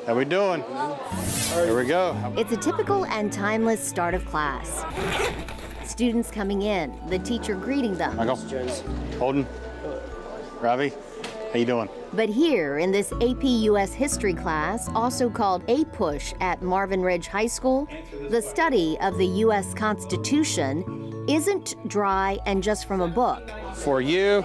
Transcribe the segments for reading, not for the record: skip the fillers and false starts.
How we doing? Here we go. It's a typical and timeless start of class. Students coming in, the teacher greeting them. Michael, Holden, Ravi, how you doing? But here in this AP US history class, also called A-Push at Marvin Ridge High School, the study of the US Constitution isn't dry and just from a book. For you.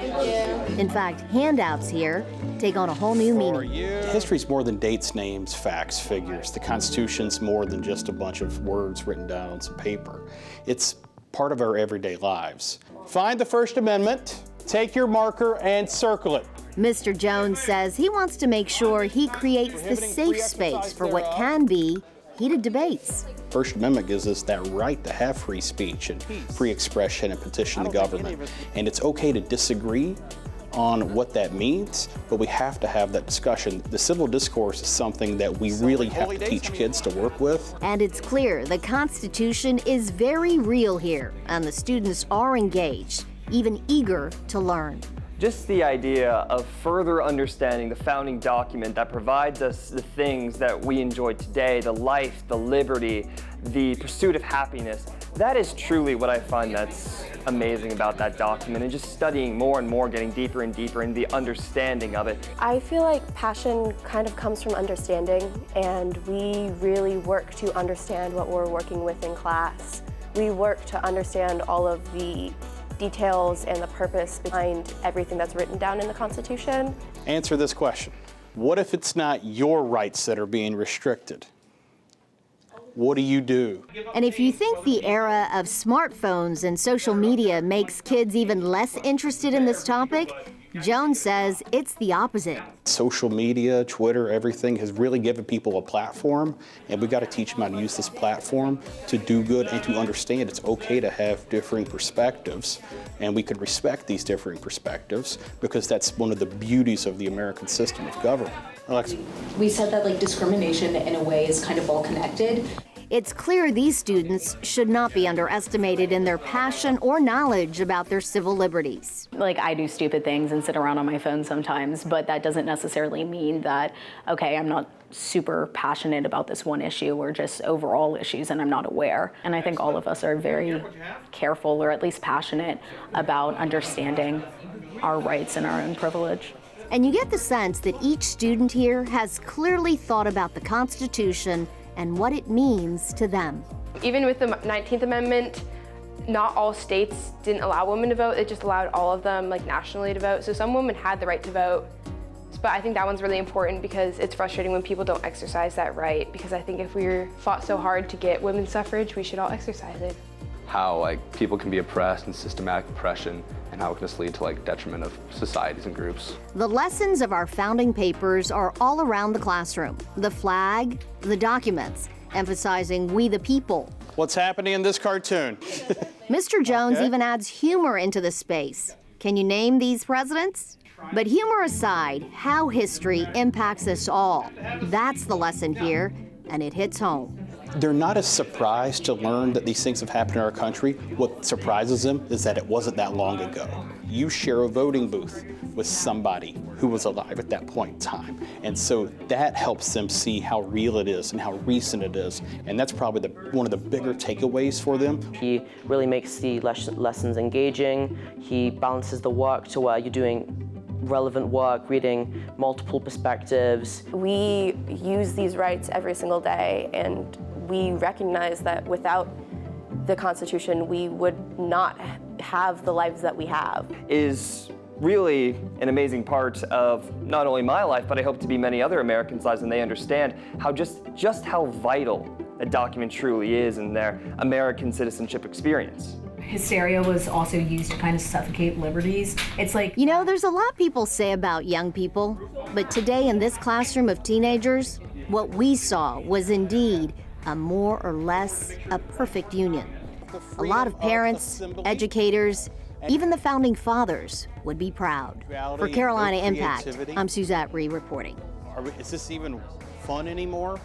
In fact, handouts here take on a whole new meaning. History's more than dates, names, facts, figures. The Constitution's more than just a bunch of words written down on some paper. It's part of our everyday lives. Find the First Amendment, take your marker and circle it. Mr. Jones says he wants to make sure he creates the safe space for what can be heated debates. First Amendment gives us that right to have free speech and free expression and petition the government. And it's okay to disagree on what that means, but we have to have that discussion. The civil discourse is something that we really have to teach kids to work with. And it's clear the Constitution is very real here, and the students are engaged, even eager to learn. Just the idea of further understanding the founding document that provides us the things that we enjoy today, the life, the liberty, the pursuit of happiness, that is truly what I find that's amazing about that document, and just studying more and more, getting deeper and deeper in the understanding of it. I feel like passion kind of comes from understanding, and we really work to understand what we're working with in class. We work to understand all of the details and the purpose behind everything that's written down in the Constitution. Answer this question. What if it's not your rights that are being restricted? What do you do? And if you think the era of smartphones and social media makes kids even less interested in this topic, Jones says it's the opposite. Social media, Twitter, everything has really given people a platform, and we've got to teach them how to use this platform to do good and to understand it's okay to have differing perspectives, and we could respect these differing perspectives because that's one of the beauties of the American system of government. Alexa. We said that discrimination in a way is kind of all connected. It's clear these students should not be underestimated in their passion or knowledge about their civil liberties. I do stupid things and sit around on my phone sometimes, but that doesn't necessarily mean that, okay, I'm not super passionate about this one issue or just overall issues and I'm not aware. And I think all of us are very careful or at least passionate about understanding our rights and our own privilege. And you get the sense that each student here has clearly thought about the Constitution and what it means to them. Even with the 19th Amendment, not all states didn't allow women to vote. It just allowed all of them nationally to vote. So some women had the right to vote. But I think that one's really important because it's frustrating when people don't exercise that right, because I think if we fought so hard to get women's suffrage, we should all exercise it. How people can be oppressed and systematic oppression, and how it can just lead to detriment of societies and groups. The lessons of our founding papers are all around the classroom. The flag, the documents, emphasizing we the people. What's happening in this cartoon? Mr. Jones even adds humor into the space. Can you name these presidents? But humor aside, how history impacts us all. That's the lesson here, and it hits home. They're not as surprised to learn that these things have happened in our country. What surprises them is that it wasn't that long ago. You share a voting booth with somebody who was alive at that point in time. And so that helps them see how real it is and how recent it is. And that's probably one of the bigger takeaways for them. He really makes the lessons engaging. He balances the work to where you're doing relevant work, reading multiple perspectives. We use these rights every single day, and we recognize that without the Constitution, we would not have the lives that we have. Is really an amazing part of not only my life, but I hope to be many other Americans' lives, and they understand how just how vital a document truly is in their American citizenship experience. Hysteria was also used to kind of suffocate liberties. It's there's a lot people say about young people, but today in this classroom of teenagers, what we saw was indeed a more or less a perfect union. A lot of parents, educators, even the founding fathers would be proud. For Carolina Impact, I'm Suzette Ree reporting. Is this even fun anymore?